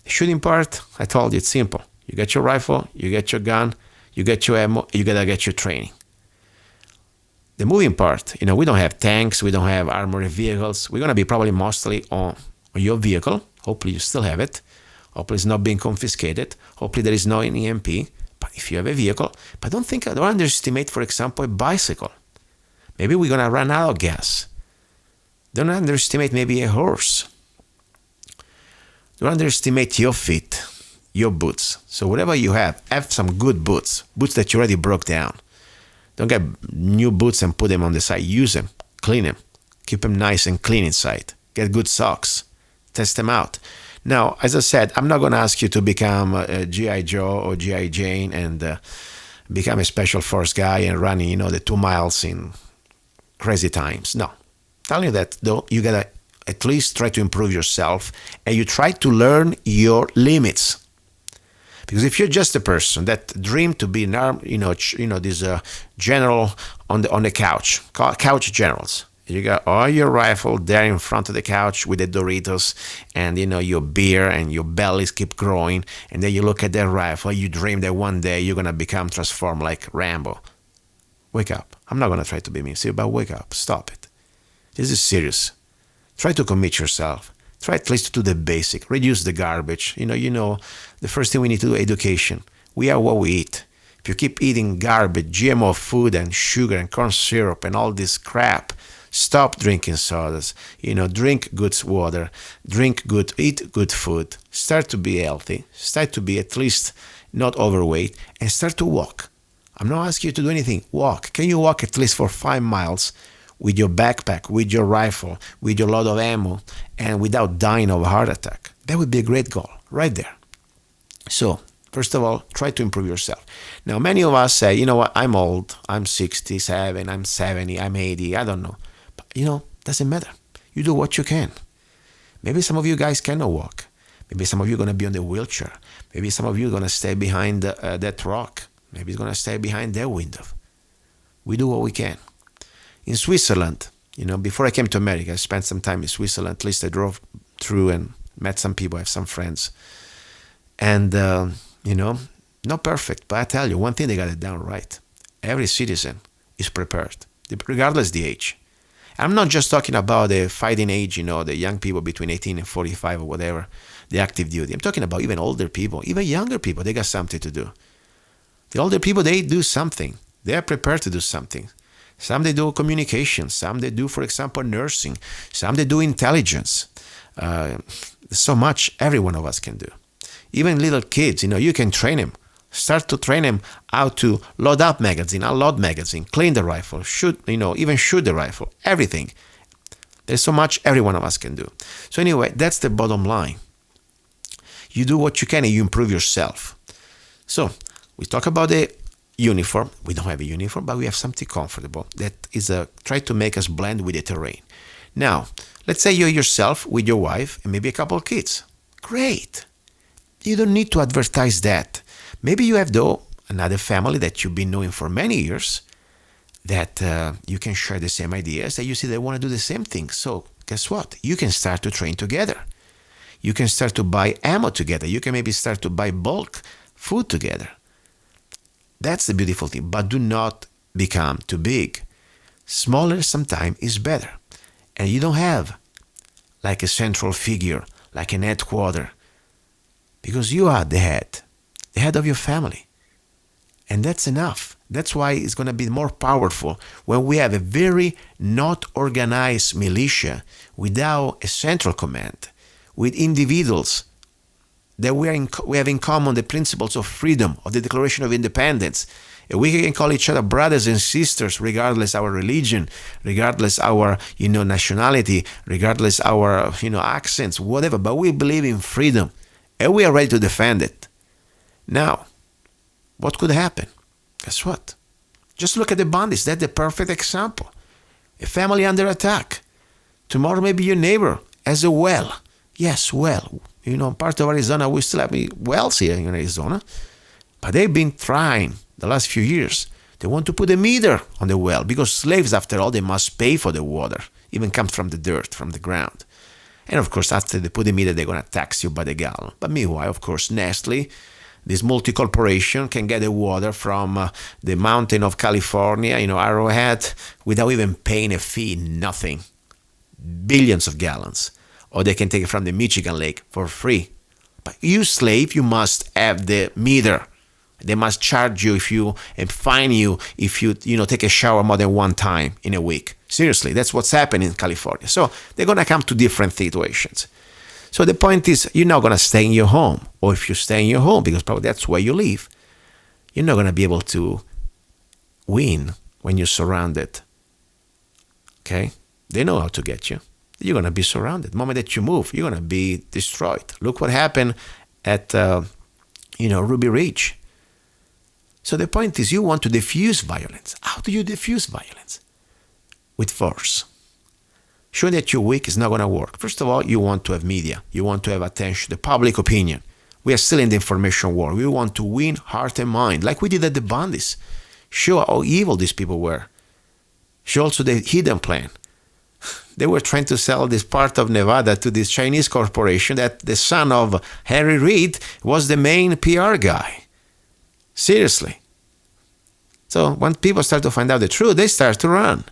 The shooting part, I told you, it's simple. You get your rifle, you get your gun, you get your ammo, you gotta get your training. The moving part, you know, we don't have tanks, we don't have armored vehicles. We're gonna be probably mostly on your vehicle. Hopefully you still have it. Hopefully it's not being confiscated. Hopefully there is no EMP. But if you have a vehicle, but don't underestimate, for example, a bicycle. Maybe we're gonna run out of gas. Don't underestimate maybe a horse. Don't underestimate your feet, your boots. So whatever you have some good boots that you already broke down. Don't get new boots and put them on the side. Use them, clean them, keep them nice and clean inside. Get good socks, test them out. Now, as I said, I'm not going to ask you to become a G.I. Joe or G.I. Jane and become a special force guy and running, you know, the 2 miles in crazy times. No. Telling you that, though, you got to at least try to improve yourself and you try to learn your limits. Because if you're just a person that dream to be an this general on the couch generals. You got all your rifle there in front of the couch with the Doritos and, you know, your beer and your bellies keep growing. And then you look at that rifle, you dream that one day you're going to become transformed like Rambo. Wake up. I'm not going to try to be mean, but wake up. Stop it. This is serious. Try to commit yourself. Try at least to do the basic. Reduce the garbage. You know, the first thing we need to do, education. We are what we eat. If you keep eating garbage, GMO food and sugar and corn syrup and all this crap, stop drinking sodas. You know, drink good water. Eat good food. Start to be healthy. Start to be at least not overweight and start to walk. I'm not asking you to do anything. Walk. Can you walk at least for 5 miles? With your backpack, with your rifle, with your load of ammo, and without dying of a heart attack. That would be a great goal, right there. So, first of all, try to improve yourself. Now, many of us say, you know what, I'm old, I'm 67, I'm 70, I'm 80, I don't know. But, you know, doesn't matter. You do what you can. Maybe some of you guys cannot walk. Maybe some of you are going to be on the wheelchair. Maybe some of you are going to stay behind that rock. Maybe it's going to stay behind their window. We do what we can. In Switzerland, you know, before I came to America, I spent some time in Switzerland. At least I drove through and met some people. I have some friends. And, you know, not perfect. But I tell you, one thing, they got it down right. Every citizen is prepared, regardless the age. I'm not just talking about the fighting age, you know, the young people between 18 and 45 or whatever, the active duty. I'm talking about even older people, even younger people. They got something to do. The older people, they do something. They are prepared to do something. Some they do communication, some they do, for example, nursing, some they do intelligence. So much every one of us can do. Even little kids, you know, you can train them. Start to train them how to load up magazine, unload magazine, clean the rifle, shoot, you know, even shoot the rifle, everything. There's so much every one of us can do. So anyway, that's the bottom line. You do what you can and you improve yourself. So we talk about the uniform. We don't have a uniform, but we have something comfortable that is try to make us blend with the terrain. Now, let's say you're yourself with your wife and maybe a couple of kids. Great. You don't need to advertise that. Maybe you have, though, another family that you've been knowing for many years that you can share the same ideas, that you see they want to do the same thing. So guess what? You can start to train together. You can start to buy ammo together. You can maybe start to buy bulk food together. That's the beautiful thing. But do not become too big. Smaller sometimes is better. And you don't have like a central figure, like an headquarter, because you are the head of your family. And that's enough. That's why it's going to be more powerful when we have a very not organized militia without a central command, with individuals that we have in common the principles of freedom, of the Declaration of Independence. And we can call each other brothers and sisters, regardless our religion, regardless our nationality, regardless our accents, whatever. But we believe in freedom, and we are ready to defend it. Now, what could happen? Guess what? Just look at the bandits. That's the perfect example. A family under attack. Tomorrow, maybe your neighbor has a well. Yes, well. Part of Arizona, we still have wells here in Arizona. But they've been trying the last few years. They want to put a meter on the well because slaves, after all, they must pay for the water. Even comes from the dirt, from the ground. And of course, after they put the meter, they're going to tax you by the gallon. But meanwhile, of course, Nestle, this multi-corporation, can get the water from the mountain of California, Arrowhead, without even paying a fee, nothing. Billions of gallons. Or they can take it from the Michigan Lake for free. But you slave, you must have the meter. They must charge you and fine you if you take a shower more than one time in a week. Seriously, that's what's happening in California. So they're going to come to different situations. So the point is, you're not going to stay in your home. Or if you stay in your home, because probably that's where you live, you're not going to be able to win when you're surrounded. Okay? They know how to get you. You're going to be surrounded. The moment that you move, you're going to be destroyed. Look what happened at, Ruby Ridge. So the point is, you want to diffuse violence. How do you diffuse violence? With force. Show that you're weak is not going to work. First of all, you want to have media. You want to have attention, the public opinion. We are still in the information war. We want to win heart and mind, like we did at the bandits. Show how evil these people were. Show also the hidden plan. They were trying to sell this part of Nevada to this Chinese corporation that the son of Harry Reid was the main PR guy. Seriously. So when people start to find out the truth, they start to run.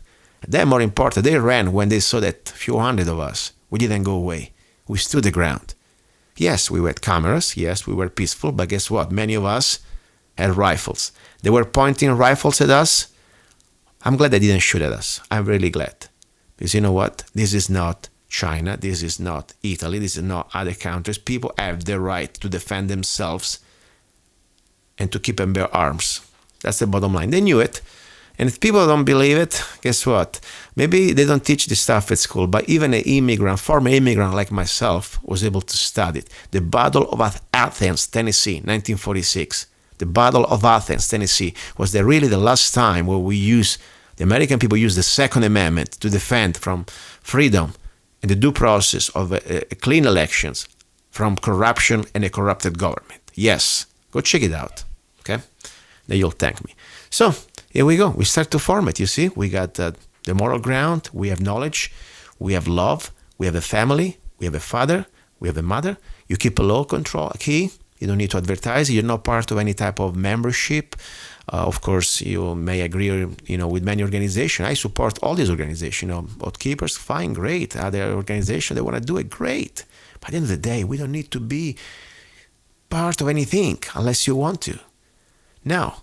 Then more important, they ran when they saw that few hundred of us, we didn't go away. We stood the ground. Yes, we had cameras. Yes, we were peaceful. But guess what? Many of us had rifles. They were pointing rifles at us. I'm glad they didn't shoot at us. I'm really glad. Because you know what? This is not China. This is not Italy. This is not other countries. People have the right to defend themselves and to keep and bear arms. That's the bottom line. They knew it. And if people don't believe it, guess what? Maybe they don't teach this stuff at school, but even an former immigrant like myself, was able to study it. The Battle of Athens, Tennessee, 1946. The Battle of Athens, Tennessee, was really the last time where the American people used the Second Amendment to defend from freedom and the due process of clean elections from corruption and a corrupted government. Yes, go check it out, okay? Then you'll thank me. So, here we go. We start to form it, you see. We got the moral ground. We have knowledge. We have love. We have a family. We have a father. We have a mother. You keep a low control key. You don't need to advertise. You're not part of any type of membership. Of course, you may agree, with many organizations. I support all these organizations. Boatkeepers, fine, great. Other organizations, they want to do it, great. But at the end of the day, we don't need to be part of anything unless you want to. Now,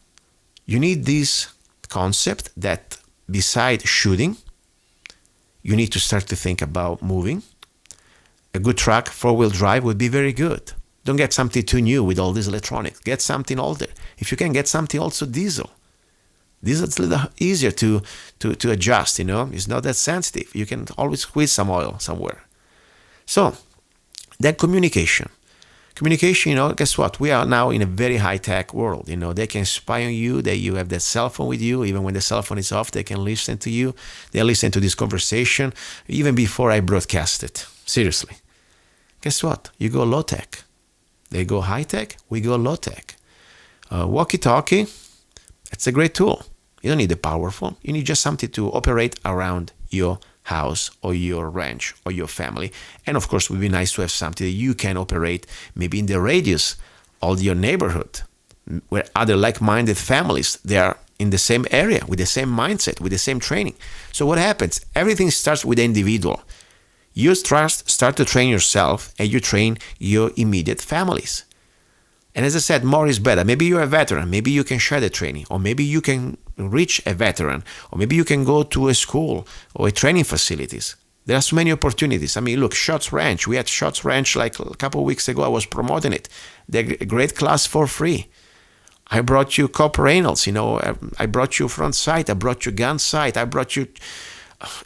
you need this concept that beside shooting, you need to start to think about moving. A good truck, 4-wheel drive, would be very good. Don't get something too new with all this electronics. Get something older. If you can get something also diesel. Diesel is a little easier to adjust, It's not that sensitive. You can always squeeze some oil somewhere. So, then communication. Communication, guess what? We are now in a very high-tech world. They can spy on you, that you have that cell phone with you. Even when the cell phone is off, they can listen to you. They listen to this conversation even before I broadcast it. Seriously. Guess what? You go low-tech. They go high-tech, we go low-tech. Walkie-talkie, it's a great tool. You don't need a powerful. You need just something to operate around your house or your ranch or your family. And of course, it would be nice to have something that you can operate maybe in the radius of your neighborhood, where other like-minded families, they are in the same area, with the same mindset, with the same training. So what happens? Everything starts with the individual. You start to train yourself, and you train your immediate families. And as I said, more is better. Maybe you're a veteran. Maybe you can share the training. Or maybe you can reach a veteran. Or maybe you can go to a school or a training facilities. There are so many opportunities. I mean, look, Shots Ranch. We had Shots Ranch like a couple of weeks ago. I was promoting it. They're a great class for free. I brought you Cop Reynolds. I brought you Front Sight. I brought you Gun Sight. I brought you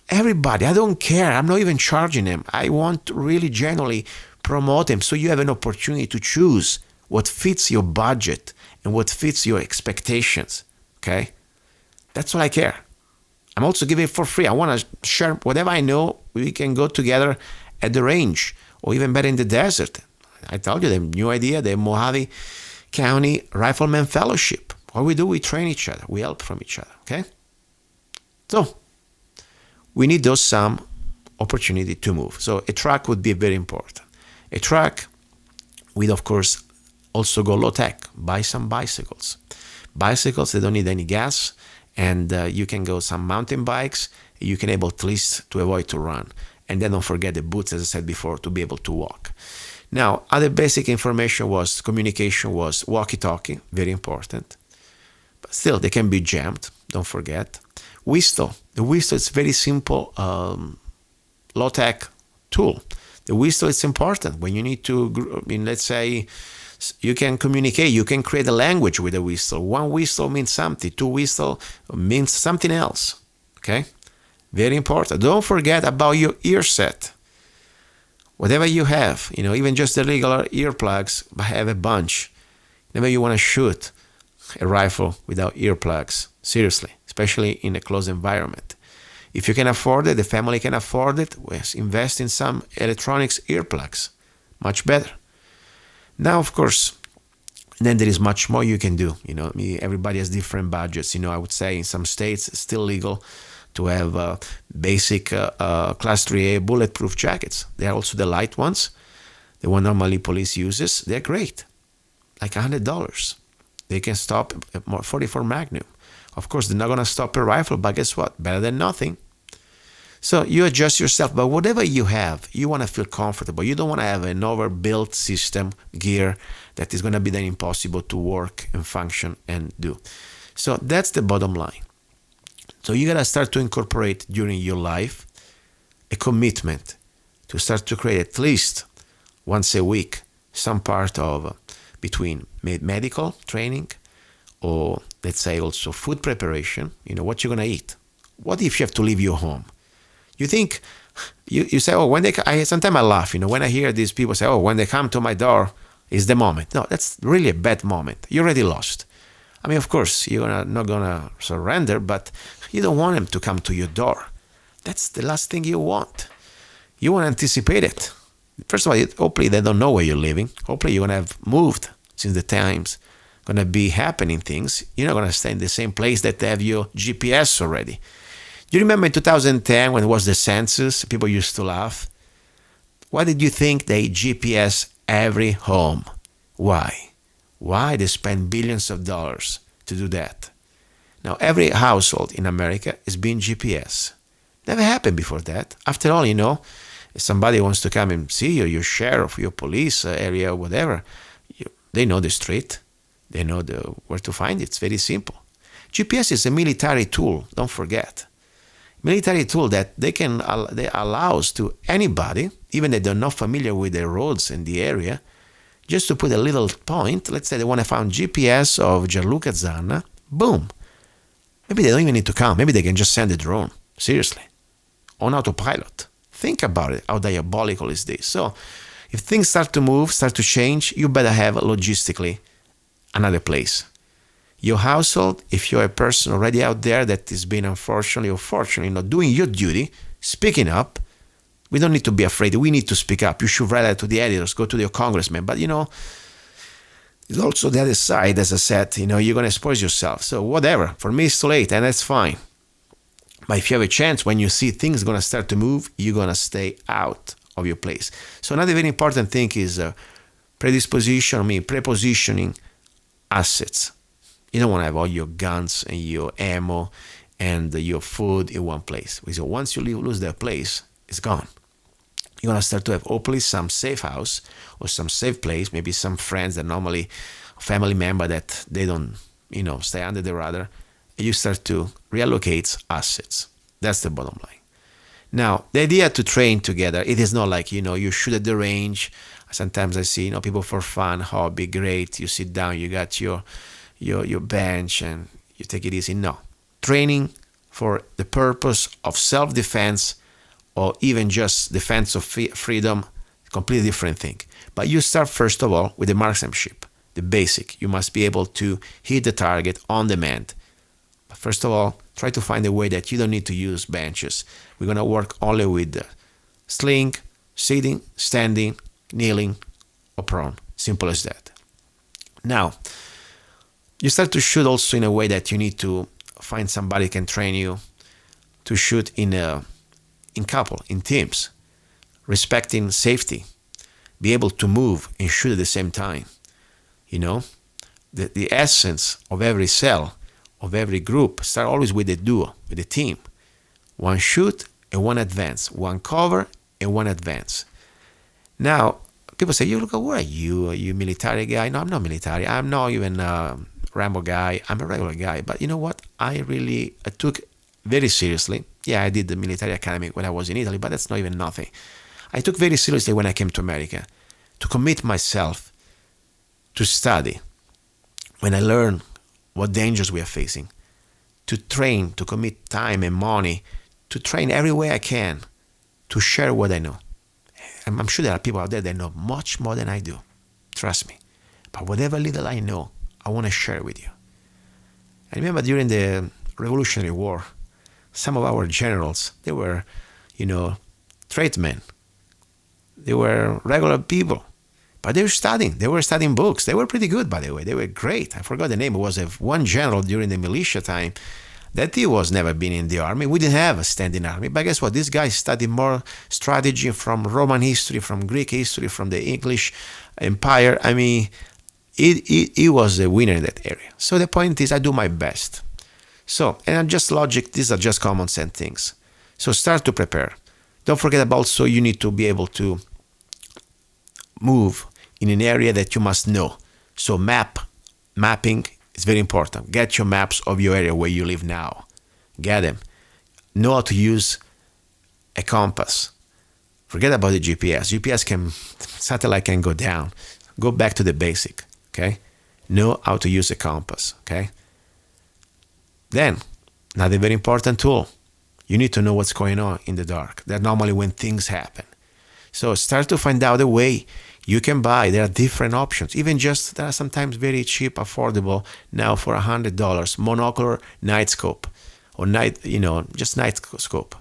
everybody. I don't care. I'm not even charging them. I want to really genuinely promote them so you have an opportunity to choose what fits your budget and what fits your expectations. Okay? That's all I care. I'm also giving it for free. I want to share whatever I know. We can go together at the range or even better in the desert. I told you the new idea, the Mojave County Rifleman Fellowship. What we do, we train each other. We help from each other. Okay? So, we need some opportunity to move. So a truck would be very important. A truck with, of course, also go low tech. Buy some bicycles. Bicycles, they don't need any gas, and you can go some mountain bikes. You can able at least to avoid to run. And then don't forget the boots, as I said before, to be able to walk. Now, other basic information was communication was walkie-talkie, very important. But still, they can be jammed, don't forget. Whistle. The whistle is very simple, low-tech tool. The whistle is important when you need to, let's say, you can communicate, you can create a language with a whistle. One whistle means something, two whistle means something else, okay? Very important. Don't forget about your ear set. Whatever you have, even just the regular earplugs, but have a bunch. Never you want to shoot a rifle without earplugs, seriously, especially in a closed environment. If you can afford it, the family can afford it, invest in some electronics earplugs, much better. Now, of course, then there is much more you can do. Everybody has different budgets. I would say in some states it's still legal to have basic Class 3A bulletproof jackets. There are also the light ones, the one normally police uses. They're great, like $100. They can stop a 44 Magnum. Of course, they're not going to stop a rifle, but guess what? Better than nothing. So you adjust yourself, but whatever you have, you want to feel comfortable. You don't want to have an overbuilt system, gear, that is going to be then impossible to work and function and do. So that's the bottom line. So you got to start to incorporate during your life a commitment to start to create at least once a week some part of between medical training or let's say also food preparation, what you're going to eat. What if you have to leave your home? You think, you say, sometimes I laugh, when I hear these people say, when they come to my door is the moment. No, that's really a bad moment. You're already lost. I mean, of course, you're not going to surrender, but you don't want them to come to your door. That's the last thing you want. You want to anticipate it. First of all, hopefully they don't know where you're living. Hopefully you're going to have moved since the times going to be happening things. You're not going to stay in the same place that they have your GPS already. Do you remember in 2010 when it was the census, people used to laugh? Why did you think they GPS every home? Why? Why they spend billions of dollars to do that? Now, every household in America is being GPS. Never happened before that. After all, if somebody wants to come and see you, your sheriff, your police area, or whatever, they know the street. They know where to find it. It's very simple. GPS is a military tool, don't forget. Military tool that they allows to anybody, even if they're not familiar with the roads in the area, just to put a little point. Let's say they want to find GPS of Luca Zanna. Boom. Maybe they don't even need to come. Maybe they can just send a drone. Seriously. On autopilot. Think about it. How diabolical is this? So, if things start to move, start to change, you better have logistically another place. Your household, if you're a person already out there that is being unfortunately or fortunately not doing your duty, speaking up, we don't need to be afraid. We need to speak up. You should write that to the editors, go to your congressman. But It's also the other side, as I said, you're going to expose yourself. So whatever, for me it's too late, and that's fine. But if you have a chance, when you see things going to start to move, you're going to stay out of your place. So another very important thing is prepositioning assets. You don't want to have all your guns and your ammo and your food in one place. Because once you lose that place, it's gone. You're going to start to have hopefully some safe house or some safe place, maybe some friends that normally, family member that they don't, stay under the radar. You start to reallocate assets. That's the bottom line. Now, the idea to train together, it is not like, you shoot at the range. Sometimes I see, people for fun, hobby, great. You sit down, you got your bench and you take it easy. No. Training for the purpose of self-defense or even just defense of freedom, completely different thing. But you start first of all with the marksmanship, the basic. You must be able to hit the target on demand. But first of all, try to find a way that you don't need to use benches. We're going to work only with sling, sitting, standing, kneeling, or prone. Simple as that. Now, you start to shoot also in a way that you need to find somebody who can train you to shoot in couple, in teams, respecting safety, be able to move and shoot at the same time. The essence of every cell, of every group, start always with a duo, with a team. One shoot and one advance, one cover and one advance. Now, people say, Luca, where are you? Are you a military guy? No, I'm not military. I'm not even a Rambo guy. I'm a regular guy. But you know what? I took very seriously. Yeah, I did the military academy when I was in Italy, but that's not even nothing. I took very seriously when I came to America to commit myself to study. When I learned what dangers we are facing, to train, to commit time and money, to train every way I can, to share what I know. I'm sure there are people out there that know much more than I do. Trust me. But whatever little I know, I want to share with you. I remember during the Revolutionary War, some of our generals, they were, tradesmen. They were regular people. But they were studying books. They were pretty good, by the way. They were great. I forgot the name. It was one general during the militia time that he was never been in the army. We didn't have a standing army. But guess what? This guy studied more strategy from Roman history, from Greek history, from the English Empire. I mean, he was a winner in that area. So the point is, I do my best. So, and I'm just logic. These are just common sense things. So start to prepare. Don't forget about also you need to be able to move in an area that you must know. So mapping is very important. Get your maps of your area where you live now. Get them. Know how to use a compass. Forget about the GPS. Satellite can go down. Go back to the basic, okay? Know how to use a compass, okay? Then, another very important tool. You need to know what's going on in the dark. That's normally when things happen. So start to find out a way you can buy. There are different options. Even just, there are sometimes very cheap, affordable, now for $100, monocular night scope. Or just night scope.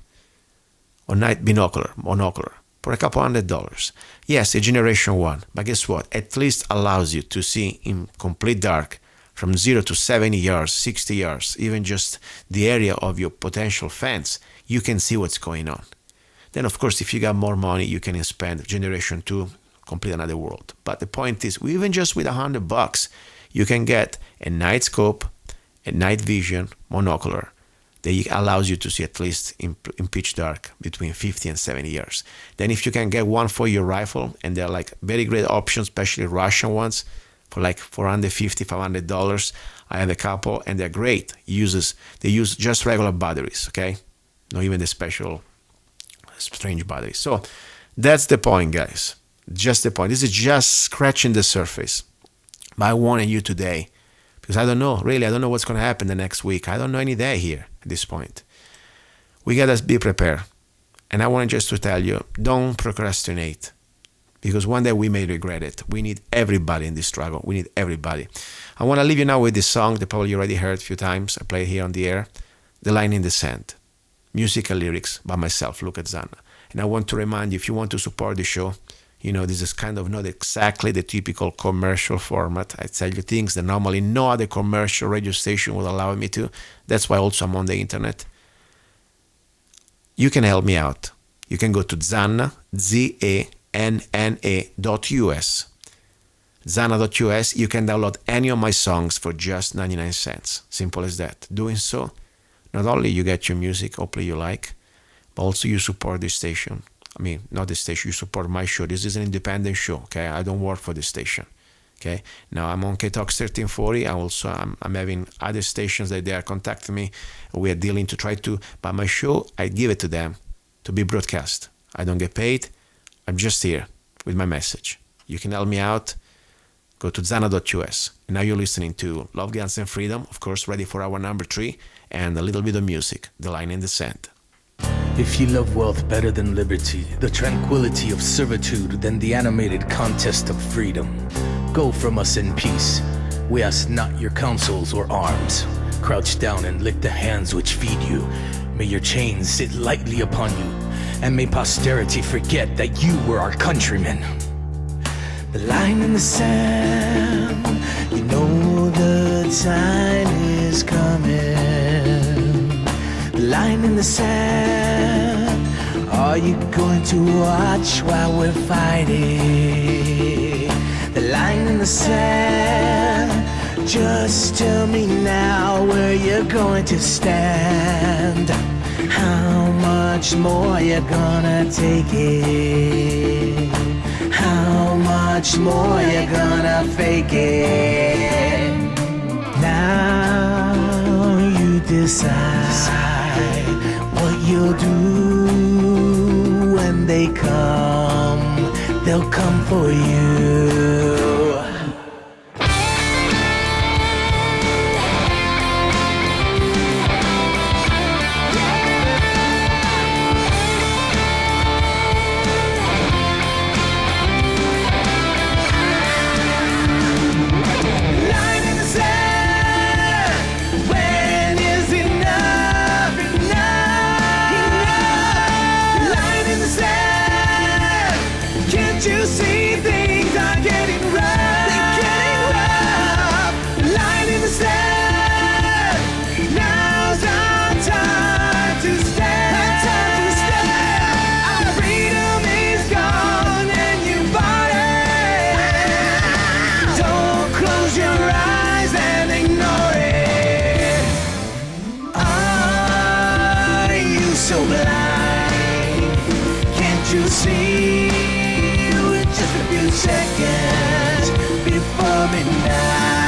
Or night monocular. For a couple $100. Yes, a generation one. But guess what? At least allows you to see in complete dark from 0 to 70 yards, 60 yards, even just the area of your potential fence, you can see what's going on. Then, of course, if you got more money, you can spend generation 2, complete another world. But the point is, even just with $100, you can get a night scope, a night vision, monocular, that allows you to see at least in pitch dark between 50 and 70 years. Then if you can get one for your rifle, and they're like very great options, especially Russian ones, for like $450, $500. I have a couple, and they're great. They use just regular batteries, okay? Not even the special strange batteries. So that's the point, guys. Just the point. This is just scratching the surface. But I wanted you today, because I don't know what's going to happen the next week. I don't know any day here at this point. We got to be prepared. And I want just to tell you, don't procrastinate. Because one day we may regret it. We need everybody in this struggle. We need everybody. I want to leave you now with this song that probably you already heard a few times. I play it here on the air. The Line in the Sand. Musical lyrics by myself, Luca Zanna. And I want to remind you, if you want to support the show, This is kind of not exactly the typical commercial format. I tell you things that normally no other commercial radio station would allow me to. That's why also I'm on the internet. You can help me out. You can go to Zanna, ZANNA.us. Zanna.us. You can download any of my songs for just 99 cents. Simple as that. Doing so, not only you get your music, hopefully you like, but also you support this station. I mean, not the station, you support my show. This is an independent show, okay? I don't work for the station, okay? Now, I'm on KTalks 1340. I'm having other stations that they are contacting me. We are dealing to try to, but my show, I give it to them to be broadcast. I don't get paid. I'm just here with my message. You can help me out. Go to Zanna.us. And now you're listening to Love, Guns, and Freedom, of course, ready for our number 3, and a little bit of music, The Line in the Sand. If you love wealth better than liberty, the tranquility of servitude than the animated contest of freedom, go from us in peace. We ask not your counsels or arms. Crouch down and lick the hands which feed you. May your chains sit lightly upon you, and may posterity forget that you were our countrymen. The line in the sand, you know the time is coming. The line in the sand, are you going to watch while we're fighting? The line in the sand, just tell me now where you're going to stand. How much more you gonna take it? How much more you gonna fake it? Now you decide what you'll do when they come. They'll come for you. You see things are getting rough. They're getting rough. Line in the sand. Now's our time to stand. Our freedom is gone and you bought it. Don't close your eyes and ignore it. Are you so blind? Can't you see? Just a few seconds before midnight.